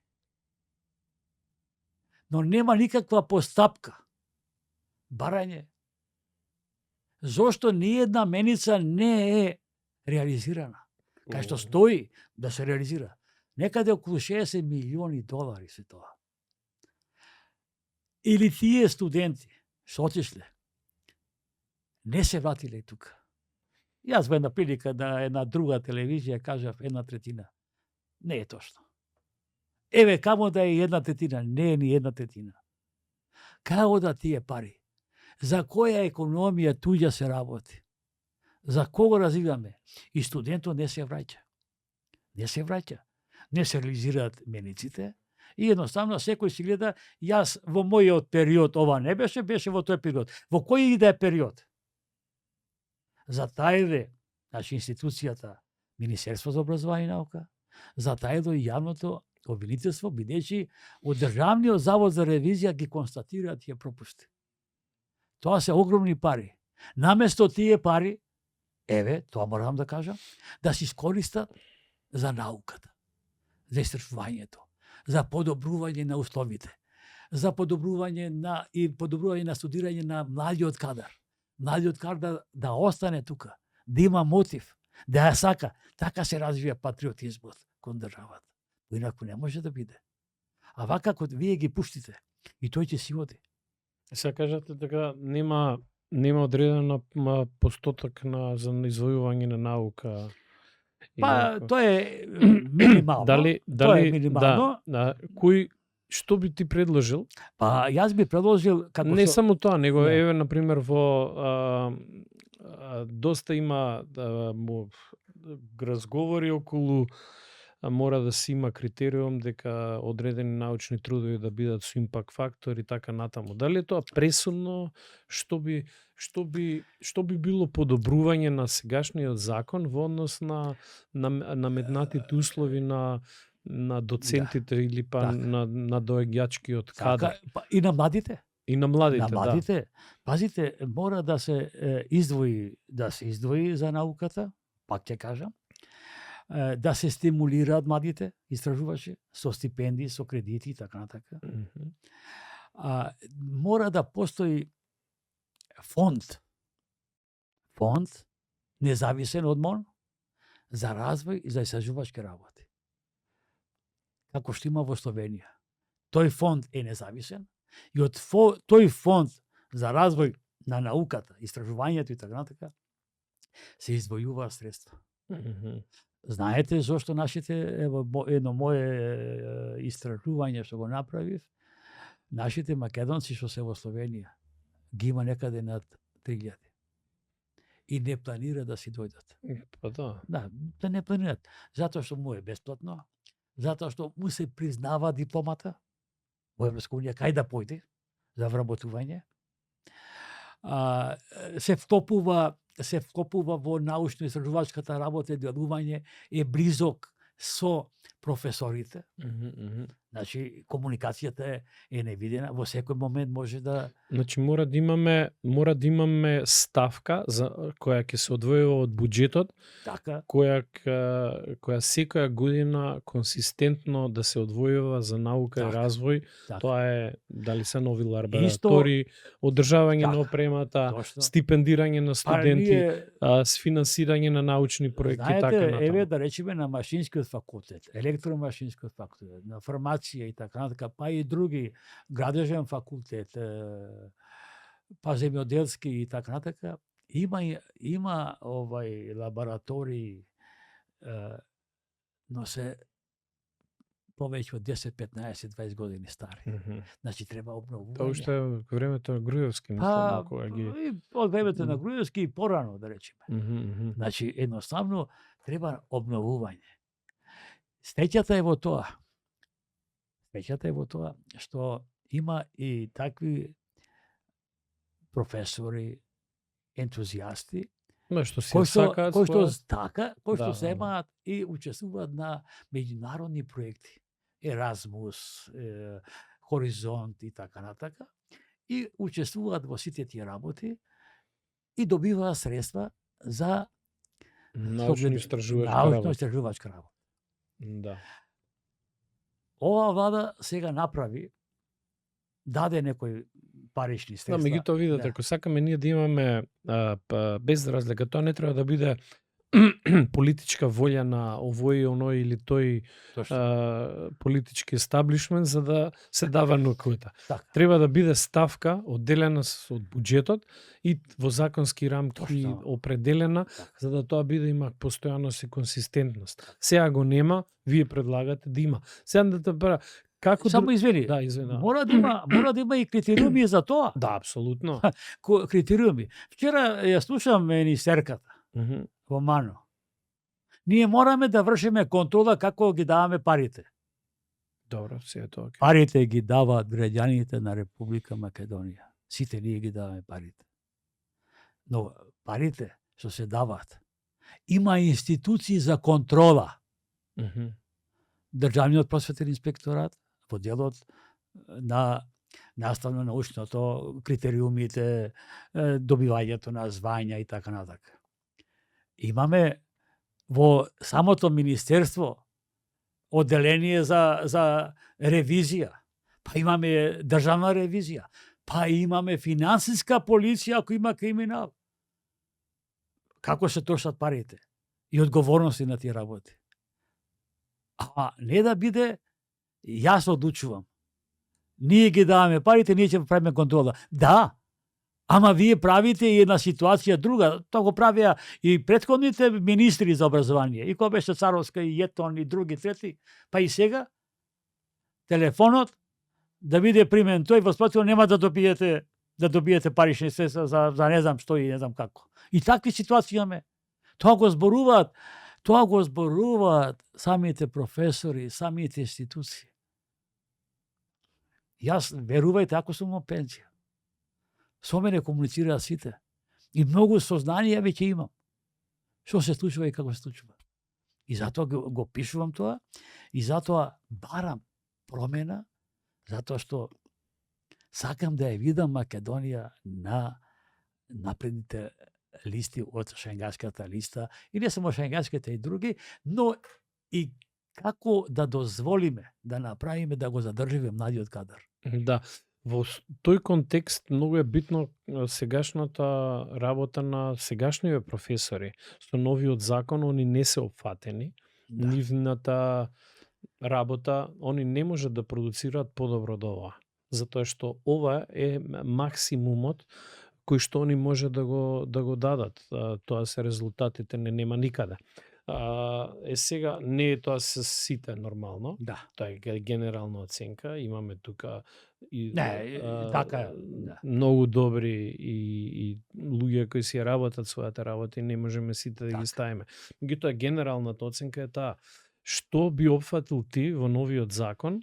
Но нема никаква постапка, барање. Зошто ниедна меница не е реализирана? Кај што стои да се реализира. Некаде околу $60 милиони се тоа. Или тие студенти што отишле, не се вратиле тука. Јас во една прилика на една друга телевизија кажав 1/3. Не е точно. Еве, камо да е 1/3, не е ни 1/3. Како да тие пари? За која економија туѓа се работи? За кого развиваме? И студентот не се враќа. Не се враќа. Не се реализираат мениците и едноставно секој си гледа, јас во мојот период ова не беше во тој период. Во кој и да е период? Затајде, значи институцијата, Министерство за образование и наука, затајде и јавното обвинителство, бидејќи од Државниот завод за ревизија ги констатира тие пропусти. Тоа се огромни пари. Наместо тие пари, еве, тоа морам да кажам, да се искористат за науката, за истражувањето, за подобрување на условите, за подобрување на студирање на младиот кадар. Младиот кадар да остане тука, да има мотив, да ја сака. Така се развива патриотизмот кон државата. Инаку не може да биде. А вака кога вие ги пуштите, и тој ќе си оди. Се кажете дека нема одреден постоток за извојување на наука. Па тоа е минимално. Тоа е минимално. Што би ти предложил? Па јас би предложил како не само тоа, него еве на пример во доста има разговори околу мора да се има критериум дека одредени научни трудови да бидат со импакт фактор и така натаму. Дали е тоа пресудно? Што би било подобрување на сегашниот закон во однос на наметнатите услови на доцентите или па на доаѓачкиот кадар? И на младите. И на младите, на младите. Пазите, мора да се издвои за науката, пак ќе кажам, да се стимулираат младите истражувачи со стипендии, со кредити и така натака. Мора да постои фонд независен од МОН за развој и за истражувачки работи. Како што има во Словенија. Тој фонд е независен и од тој фонд за развој на науката, истражувањето и така натака се издвојуваат средства. Знаете зошто нашите, едно мое истражување што го направив, нашите македонци што се во Словенија ги има некаде над 3000 и не планира да си дојдат. Па да. Да не планираат, затоа што му е бесплатно, затоа што му се признава дипломата во Европска унија, кај да појде за вработување. Се вклопува во научно-истражувачката работа и делување, е близок со професорите. Значи, комуникацијата е невидена, во секој момент може да... Значи, мора да имаме ставка за која ќе се одвојува од буџетот, така, која секоја година консистентно да се одвојува за наука и развој. Тоа е дали се нови лаборатории, одржавање на опремата, стипендирање на студенти, сфинансирање на научни проекти и така натаму. Еве да речеме на машинскиот факултет, електромашинскиот факултет, на фармација и така натака, па и други, градежен факултет, па земјоделски и така натака, има лаборатории, но се повеќе од 10, 15, 20 години стари. Значи треба обновување. Тоа уште е времето на Груевски, мислам, кога ги... Од времето на Груевски и порано, да речеме. Значи, едноставно треба обновување. Стеќата е во тоа што има и такви професори, ентузијасти, кои што земаат и учествуваат на меѓународни проекти. Еразмус, Хоризонт и така натака. И учествуваат во сите тие работи и добиваат средства за научно-истражувачка работа. Да. Ова влада сега направи, даде некои парични средства. Меѓутоа видете, ако сакаме ние да имаме без разлика, тоа не треба да биде политичка волја на овој, оној или тој Точно. политички естаблишмент за да се дава на квота. Така. Треба да биде ставка одделена од буџетот и во законски рамки Точно. определена, Така. за да тоа биде има постојаност и консистентност. Сега го нема, вие предлагате да има. Сега да те бара, како Само извини. Да, извини. Мора да има и критериуми за тоа. Да, апсолутно. Критериуми. Вчера ја слушам министерката во МАНО. Ние мораме да вршиме контрола како ги даваме парите. Добро, се е тоа. Парите ги даваат граѓаните на Република Македонија. Сите ние ги даваме парите. Но парите што се даваат, има институции за контрола. Државниот просветен инспекторат, во делот на наставно-научното, критериумите, добивањето на звања и така натака. Имаме во самото министерство одделение за ревизија, па имаме државна ревизија, па имаме финансиска полиција ако има криминал. Како се трошат парите и одговорности на тие работи. А не да биде, јас одлучувам. Ние ги даваме парите, ние ќе правиме контрола. Да, ама вие правите и една ситуација друга. Тоа го правеа и претходните министри за образование. И кога беше Царовска, и Јетон, и други, трети. Па и сега, телефонот, да биде примен тој, воспратил нема да добиете парични средства за не знам што и не знам како. И такви ситуации имаме. Тоа го зборуваат самите професори, самите институции. Јас, верувајте, ако сум во пензија, со мене комуницираат сите. И многу сознанија веќе имам. Што се случува и како се случува. И затоа го пишувам тоа, и затоа барам промена, затоа што сакам да ја видам Македонија на напредните листи од Шенгенската листа, и не само Шенгенската и други, но и како да дозволиме, да направиме, да го задржиме младиот кадар. Да, во тој контекст многу е битно сегашната работа на сегашниве професори. Со новиот закон они не се опфатени. Да. Нивната работа, они не можат да продуцираат подобро од ова. Затоа што ова е максимумот кој што они може да го дадат. Тоа се резултатите, нема никаде. Сега не е тоа се сите нормално. Да. Тоа е генерална оценка. Имаме тука и така да. Многу добри и луѓе кои си работат својата работа и не можеме сите да ги ставиме. Меѓутоа генералната оценка е таа. Што би опфатил ти во новиот закон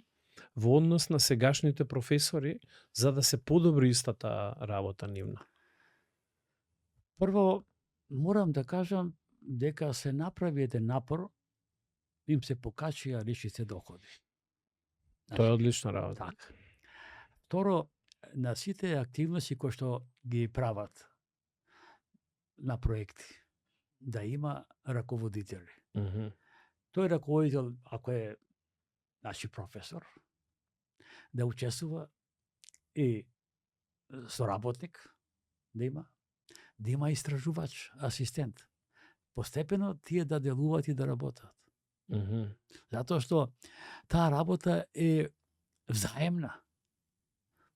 во однос на сегашните професори за да се подобри истата работа нивна? Прво, морам да кажам дека се направи еден напор, им се покачија личните доходи. Тоа е одлична работа. Така. Второ, на сите активности кои што ги прават на проекти, да има раководители. Тој раководител, ако е наши професор, да учествува и соработник, да има истражувач, асистент. Постепено тие да делуваат и да работат. Затоа што таа работа е взаемна.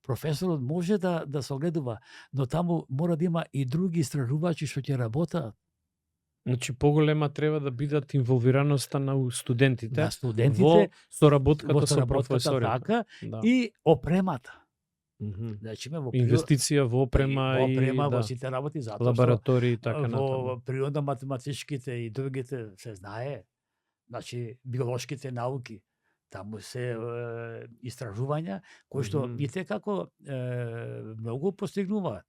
Професорот може да се огледува, но таму мора да има и други истражувачи што ќе работат. Значи поголема треба да бидат инволвираноста на студентите, во соработката со професорите. Така, да. И опремата. Значи во инвестиција во опрема и во сите работи, затоа лаборатории и така натаму. Во природно-математичките и другите се знае, значи биолошките науки, таму се истражувања кои што видите како многу постигнуваат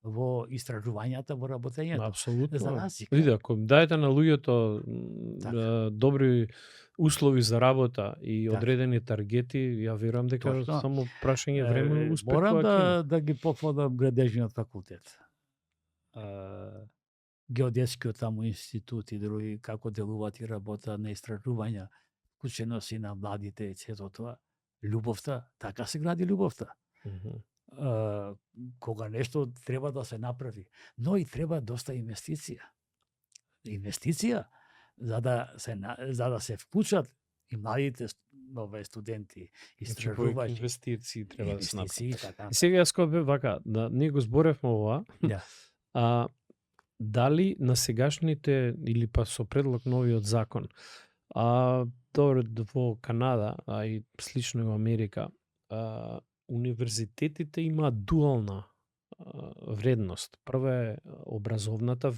во истражувањата, во работењето. Апсолутно. За разлика. Види, ако дајете на луѓето добри услови за работа и одредени таргети, ја верувам дека само прашање време успех. Морам да ги похвалам градежниот факултет. Геодетскиот таму институт и други, како делуваат и работа на истражувања, вклученост на младите и сето тоа. Љубовта, така се гради љубовта. Кога нешто треба да се направи, но и треба доста инвестиција. инвестиција за да се вклучат и младите студенти, истражувачи. Инвестиции треба да се направат. Инвестиции, така. И сега јас кога бев вака, да ние го зборевме ова, Да. дали на сегашните или па со предлог новиот закон, добро во Канада, а и слично и во Америка, универзитетите имаат дуална вредност. Прва е образовната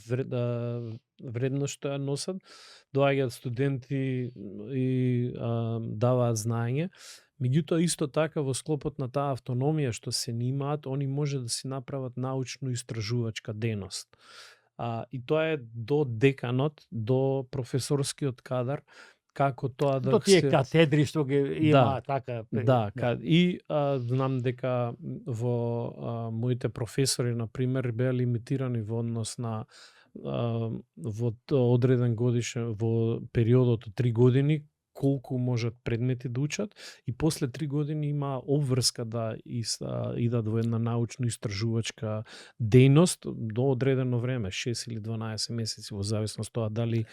вредност што ја носат, доаѓаат студенти и даваат знаење. Меѓутоа, исто така, во склопот на таа автономија што се имаат, они може да си направат научно-истражувачка дејност. И тоа е до деканот, до професорскиот кадар, како тоа да До тие катедри што ги има така. Да, и знам дека во моите професори, например, беа лимитирани во однос на во одреден годишен, во периодот од 3 години, колку можат предмети да учат, и после 3 години има обврска да идат во една научно-истражувачка дејност до одредено време, 6 или 12 месеци, во зависност тоа дали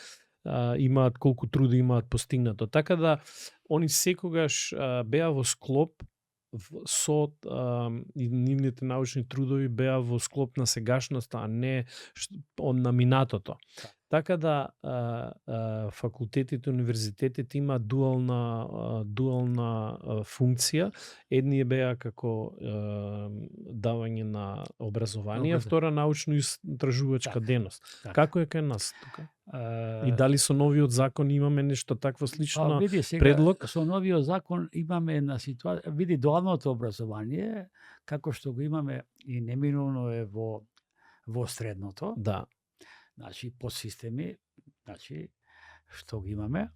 имаат колку труди имаат постигнато. Така да они секогаш беа во склоп со нивните научни трудови беа во склоп на сегашноста, а не на минатото. Така да факултетите, универзитетите имаат дуална функција. Едни беа како давање на образование, а втора научно-истражувачка дејност. Како е кај нас тука? И дали со новиот закон имаме нешто такво слично види, сега, предлог? Со новиот закон имаме една ситуација, види дуалното образование, како што го имаме и неминовно е во средното. Да. Значи, подсистеми, што ги имаме,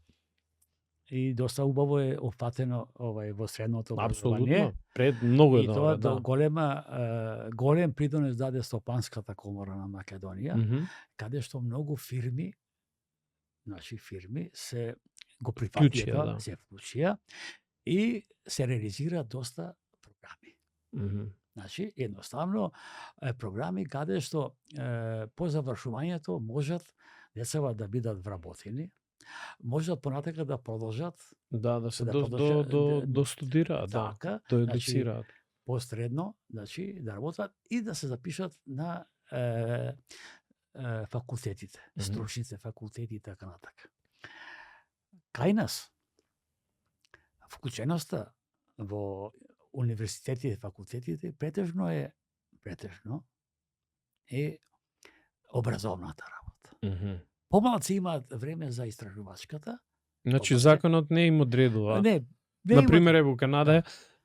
и доста убаво е опфатено во средното образование. Апсолутно, многу е добро. И тоа да. голем придонес даде Стопанската комора на Македонија, каде што многу фирми се го прифатија, се вклучија и се реализира доста програми. Значи, едноставно, програми каде што по завршувањето можат децава да бидат вработени, можат понатака да продолжат да се до студираат, така, да едуцираат. Посредно, да работат и да се запишат на факултетите, стручните факултети и така натака. Кај нас, вклученоста во универзитетите и факултетите претежно е образовната работа. Помалци имаат време за истражувачката. Значи законот не им одредува. Не, например, во Канада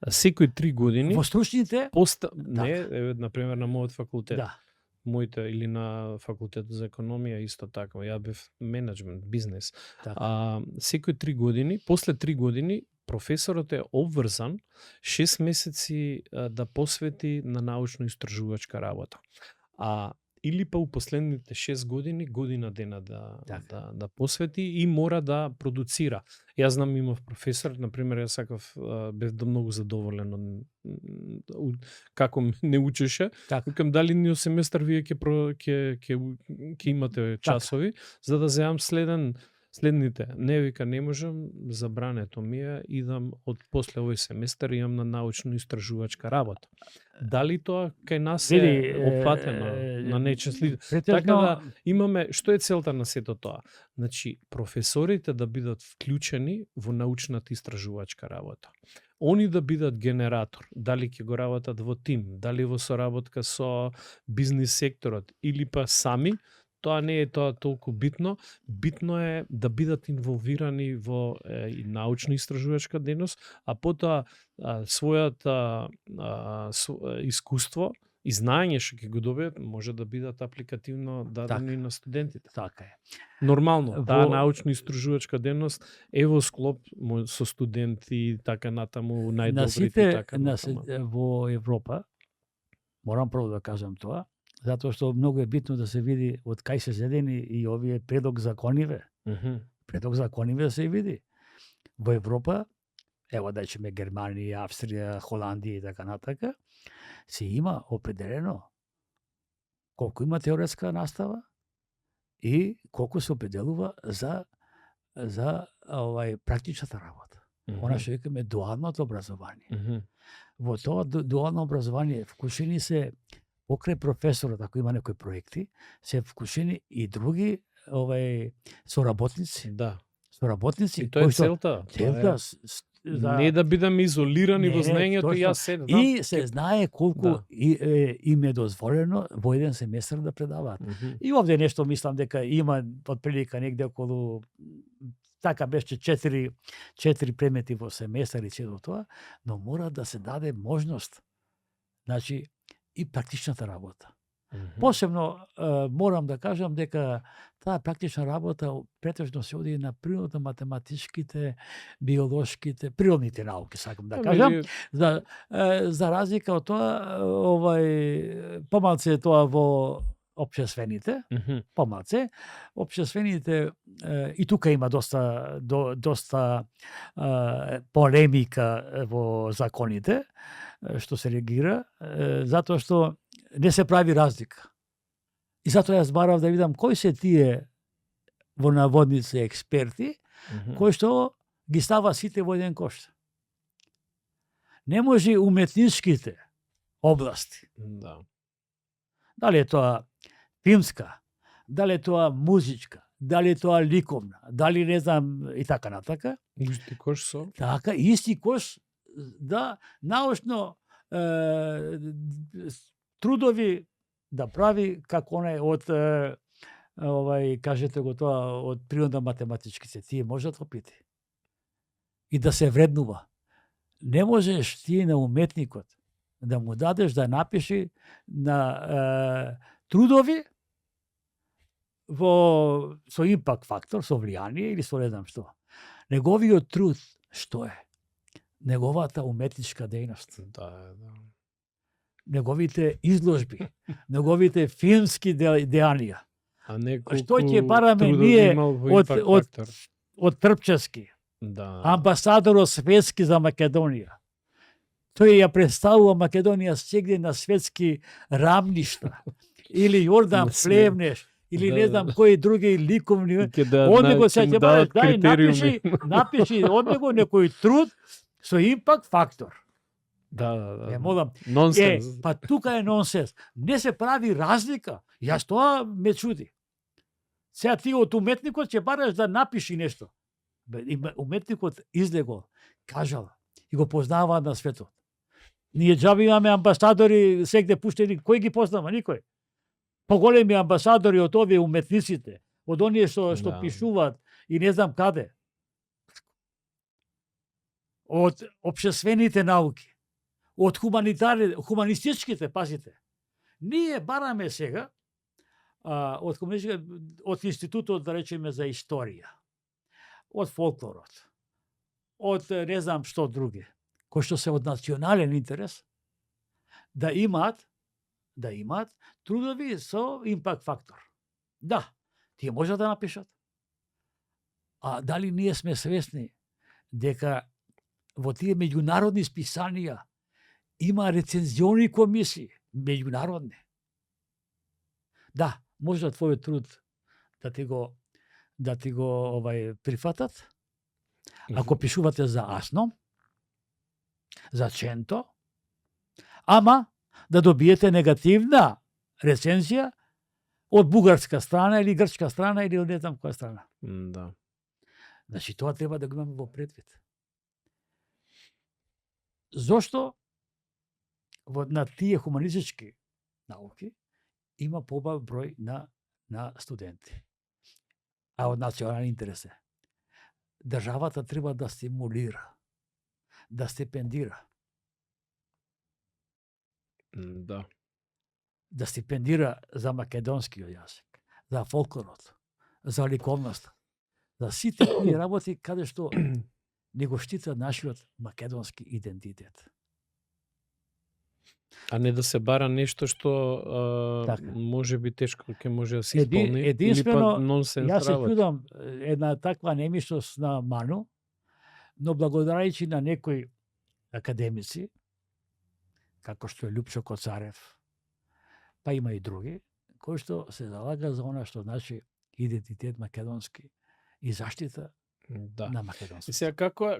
секои 3 години во стручните например на мојот факултет. Да. Моите или на факултетот за економија исто така. Ја бев менеджмент, бизнес. Секои 3 години, после 3 години професорот е обврзан 6 месеци да посвети на научно-истражувачка работа. Или па у последните 6 години, година дена да посвети и мора да продуцира. Јас знам, имав професор, например, јас бев многу задоволен како не учеше. Викам, дали ниот семестар вие ќе имате часови, за да земам следните. Не, вика, не можам, забрането ми е, идам од после овој семестар, имам на научно-истражувачка работа. Дали тоа кај нас е опфатено на нечесли? Така да имаме, што е целта на сето тоа? Значи, професорите да бидат вклучени во научната истражувачка работа. Они да бидат генератор, дали ќе го работат во тим, дали во соработка со бизнис секторот или па сами, тоа не е толку битно. Битно е да бидат инволвирани во научно-истражувачка дејност, а потоа својата искуство и знаење што ќе го добијат може да бидат апликативно дадени на студентите. Така е. Нормално, таа научно-истражувачка дејност е во склоп со студенти, така натаму, најдобрите, така натаму. Во Европа, морам прво да кажам тоа, затоа што многу е битно да се види од кај се зедени и овие предлог закониве. Предлог закониве се види. Во Европа, ево да речеме Германија, Австрија, Холандија и така натака, се има определено колку има теоретска настава и колку се определува за практичната работа. Она што викаме дуалното образование. Во тоа дуално образование вклучени се покрај професорот, ако има некои проекти, се вклучени и други соработници. Да. Соработници И тоа е целта. Не да бидеме изолирани во знаењето и јас седам. И се знае колку им е дозволено во еден семестар да предаваат. И овде нешто мислам дека има отприлика негде околу така беше 4 предмети во семестар и цело тоа, но мора да се даде можност, значи, и практичната работа. Посебно морам да кажам дека таа практична работа претежно се оди на природно-математичките, биолошките, природните науки, сакам да кажам, за разлика од тоа, помалце е тоа во општествените, помалце. Општествените и тука има доста полемика во законите што се регира, затоа што не се прави разлика. И затоа јас барав да видам кои се тие во наводници експерти кои што ги става сите во еден кош. Не може уметничките области. Да. Дали е тоа филмска, дали е тоа музичка, дали е тоа ликовна, дали не знам и така натака. Исти кош со? Така, исти кош, да, научно трудови да прави како онај од кажете го тоа од природно-математичките. Тие може да опити. И да се вреднува. Не можеш ти на уметникот да му дадеш да напиши на трудови со импакт фактор, со влијание или со не знам што. Неговиот труд што е? Неговата уметничка дејност. Да. Неговите изложби, неговите филмски дејанија. А неколку што ќе бараме ние од Трпчевски, амбасадорот светски за Македонија. Тој ја представува Македонија сегде на светски рамништа. Или Јордан Плевнеш, или не знам кои други ликовни. Од него се ќе баре, напиши од него некој труд со импакт фактор. Да. Молам. Нонсенс. Па тука е нонсенс. Не се прави разлика. Јас тоа ме чуди. Сега ти од уметникот ќе бараш да напиши нешто. Уметникот излегол, кажал и го познава на светот. Ние џаби имаме амбасадори сегде пуштени, кој ги познава? Никој. Поголеми амбасадори од овие уметниците, од оние што пишуваат и не знам каде. Од општествените науки, од хуманистичките, пазите. Ние бараме сега од институтот, да речеме, за историја, од фолклорот, од не знам што други, кои што се од национален интерес, да имаат трудови со импакт фактор. Да, тие можат да напишат. А дали ние сме свесни дека во тие меѓународни списанија има рецензиони комисии, меѓународни. Да, може твојот труд да ти го прифатат. Ако пишувате за Асном, за Ченто, ама да добиете негативна рецензија од бугарска страна или грчка страна или од не знам која страна. Да. Значи тоа треба да го имаме во предвид. Зошто на тие хуманистички науки има побав број на студенти? А од национален интерес е. Државата треба да стимулира, да стипендира. Да. Да стипендира за македонскиот јазик, за фолклорот, за ликовноста, за сите тие работи каде што не го штитат нашиот македонски идентитет. А не да се бара нешто што може би тешко ќе може да се исполни. Единствено, нонсенс јас се работа. чудам една таква немишност на Ману, но благодарајќи на некои академици, како што е Лјупчо Коцарев, па има и други, кои што се залага за она што значи идентитет македонски и заштита Да. на И македонски. сега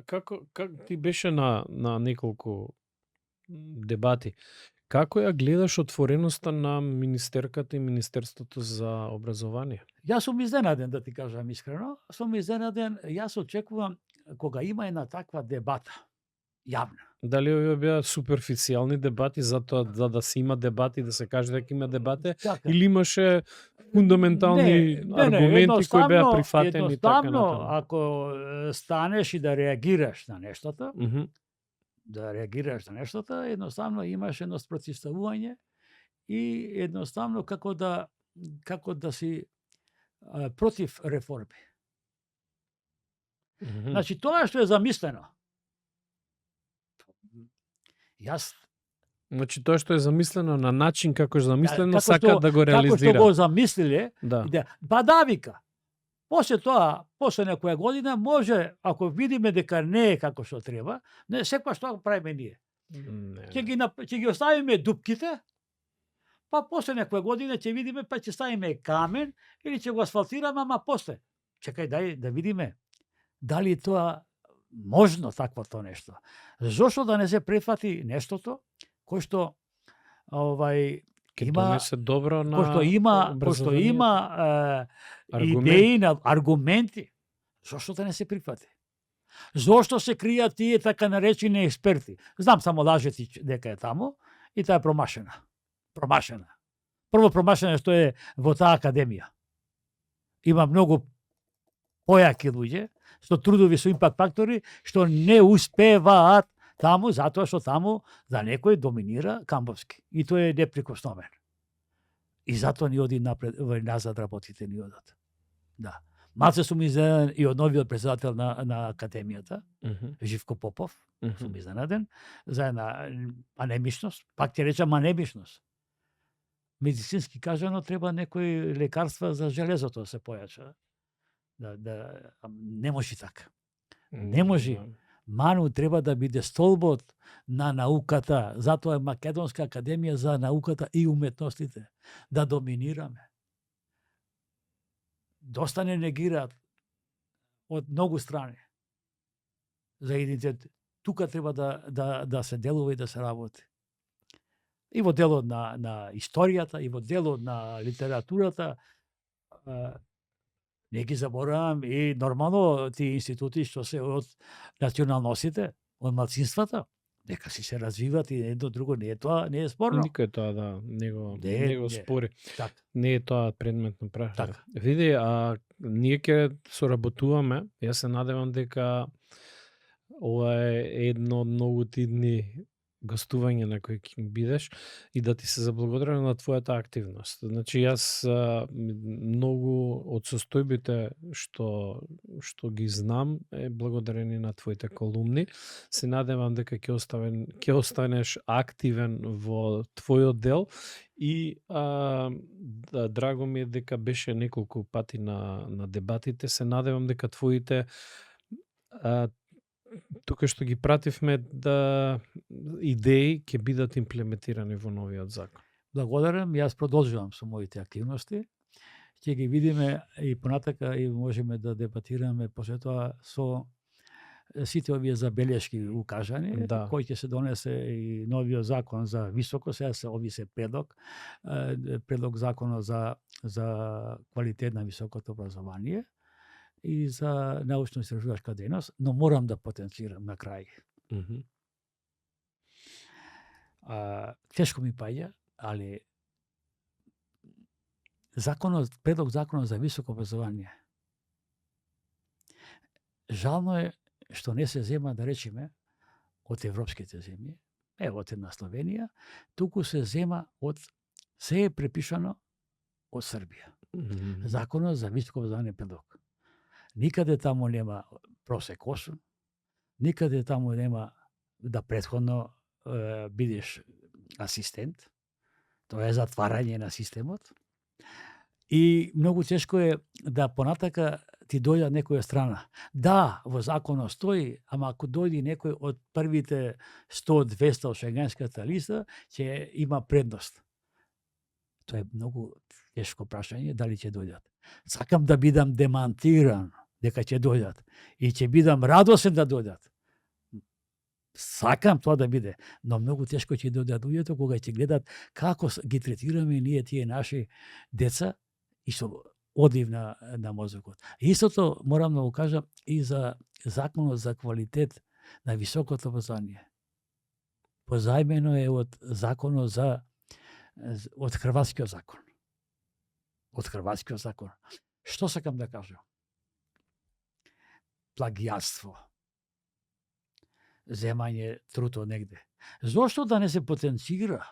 како ти беше на неколку дебати. Како ја гледаш отвореноста на министерката и Министерството за образование? Јас сум изненаден, да ти кажам искрено. Сум изненаден, јас очекувам кога има една таква дебата, јавна. Дали овие беа суперфицијални дебати затоа за да се има дебати, да се каже дека има дебати, Така. или имаше фундаментални аргументи кои беа прифатени и така едноставно, натаму? ако станеш и да реагираш на нештото, Мгм. едноставно имаш едно спротивставување и едноставно како да си против реформи. Мгм. Значи тоа што е замислено. Јас Значи тоа што е замислено на начин како е замислено, како сакаат да го како што реализираат. го замислиле, Да. па да вика. После тоа, после некоја година може, ако видиме дека не е како што треба, не секогаш тоа правиме ние. Не. Ќе ги оставиме дупките, па после некоја година ќе видиме, па ќе ставиме камен или ќе го асфалтираме, ама после. Чекај, дај да видиме дали тоа можно таквото нешто. Зошто да не се прифати нештото кој што Ке има донесе добро на кој што има образованието. Аргумент. идеи на аргументи. Зошто да не се прифати? Зошто се кријат тие така наречени експерти? Знам само лажети дека е таму и таа е промашена. Промашена. Прво промашена што е во таа академија. Има многу појаки луѓе што трудови со импакт фактори што не успеваат таму затоа што таму за некој доминира камповски и тој е неприкосновен. И затоа ни оди напред, назад работите ни одат. Да. Малце сум изненаден и од новиот председател на академијата, Мгм. Живко Попов, Мгм. сум изненаден за една анемичност, пак ќе речам анемичност. Медицински кажано треба некои лекарства за железото да се појача. Не може така. Не може. Ману треба да биде столбот на науката, затоа е Македонска академија за науката и уметностите, да доминираме. Доста не негираат од многу страни за идентитет. Тука треба да се делува и да се работи. И во делот на историјата, и во делот на литературата, не ги заборавам и нормално тие институти што се од националностите, од малцинствата, нека си се развиват и едно друго, не е спорно. Никој тоа да не го спори. Така. Не е тоа предмет на прашање. Така. Види, ние ќе соработуваме. Јас се надевам дека ова е едно од многу идни гостување на кој ќе бидеш и да ти се заблагодарам на твојата активност. Значи јас многу од состојбите што ги знам е благодарени на твоите колумни. Се надевам дека ќе останеш активен во твојот дел и драго ми е дека беше неколку пати на дебатите. Се надевам дека твоите тука што ги пративме идеи ќе бидат имплементирани во новиот закон. Благодарам, јас продолжувам со моите активности. Ќе ги видиме и понатака и можеме да дебатираме после тоа со сите овие забелешки укажани, Да. кој ќе се донесе и новиот закон за високо, сега се ови се предлог законот за квалитет на високото образование и за научно-истражувачка дејност, но морам да потенцирам на крај. Мгм. Тешко ми паѓа, али предлог законот за високо образование. Жално е што не се зема, да речеме, од европските земји, од една Словенија, туку се зема се е препишано од Србија. Мгм. Законот за високо образование предлог. Никаде таму нема просек 8, никаде таму нема да претходно бидеш асистент. Тоа е затварање на системот. И многу тешко е да понатака ти дојде некоја страна. Да, во законот стои, ама ако дојде некој од првите 100-200 од шенгенската листа, ќе има предност. Тоа е многу тешко прашање дали ќе дојдат. Сакам да бидам демантиран дека ќе дојдат и ќе бидам радосен да дојдат. Сакам тоа да биде, но многу тешко ќе дојдат луѓето кога ќе гледат како ги третираме ние тие наши деца и со одлив на мозокот. Истото морам да го кажам и за законот за квалитет на високото образование. Позајмено е од законот од хрватскиот закон. Од хрватскиот закон. Што сакам да кажам? Плагијатство. Земање труд од негде. Зошто да не се потенцира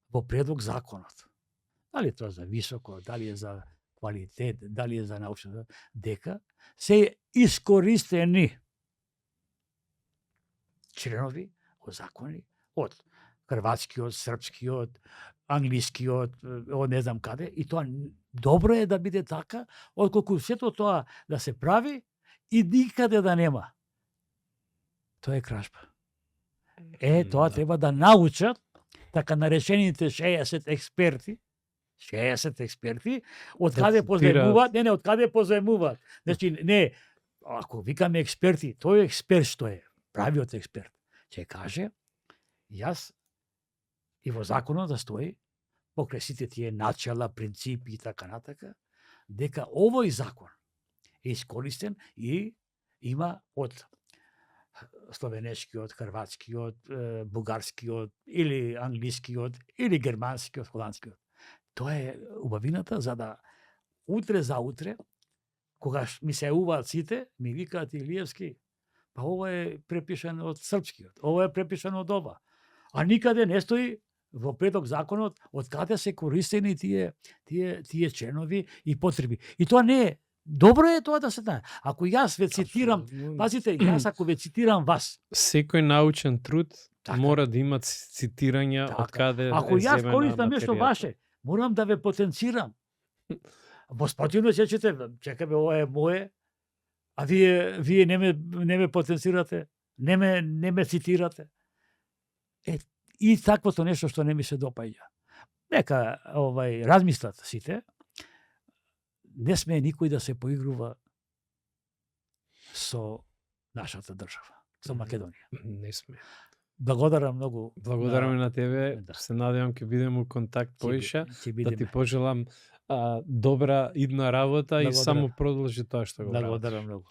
во предлог законот? Дали тоа за високо, дали е за квалитет, дали е за научно, дека се искористени членови од закони од хрватскиот, српскиот, англискиот, од не знам каде, и тоа добро е да биде така, отколку сето тоа да се прави и никаде да нема. Тоа е кражба. Тоа треба да научат така наречените 60 експерти, од каде позајмуваат, од каде позајмуваат. Значи, не, ако викаме експерти, тој експерт што е, правиот експерт, ќе каже, јас и во законот да стои, покрај сите тие начала, принципи и така натака, дека овој закон е искористен и има од словенешкиот, хрватскиот, бугарскиот, или англискиот, или германскиот, холандскиот. Тоа е убавината, за да утре за утре, кога ми се јавуваат сите, ми викаат Илиевски, па ова е препишано од српскиот, ова е препишано од ова. А никаде не стои во предлог законот од каде се користени тие членови и потреби. И тоа не е. Добро е тоа да се знае. Ако јас ве цитирам, пазите, јас ако ве цитирам вас, секој научен труд мора да има цитирања од каде ако јас користам нешто ваше, морам да ве потенцирам. Воспротивно чекаме, ова е мое, а вие не ме потенцирате, не ме цитирате. И таквото нешто што не ми се допаѓа. Нека размислат сите. Не сме никој да се поигрува со нашата држава, со Македонија. Не сме. Благодарам многу. Благодарам на тебе. Да. Се надевам ќе бидеме у контакт поише. Да ти пожелам добра идна работа и само продолжи тоа што го правиш. Благодарам многу.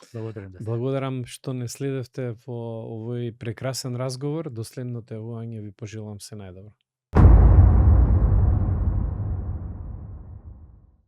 Благодарам што не следевте во овој прекрасен разговор. До следното јавување ви пожелам се најдобро.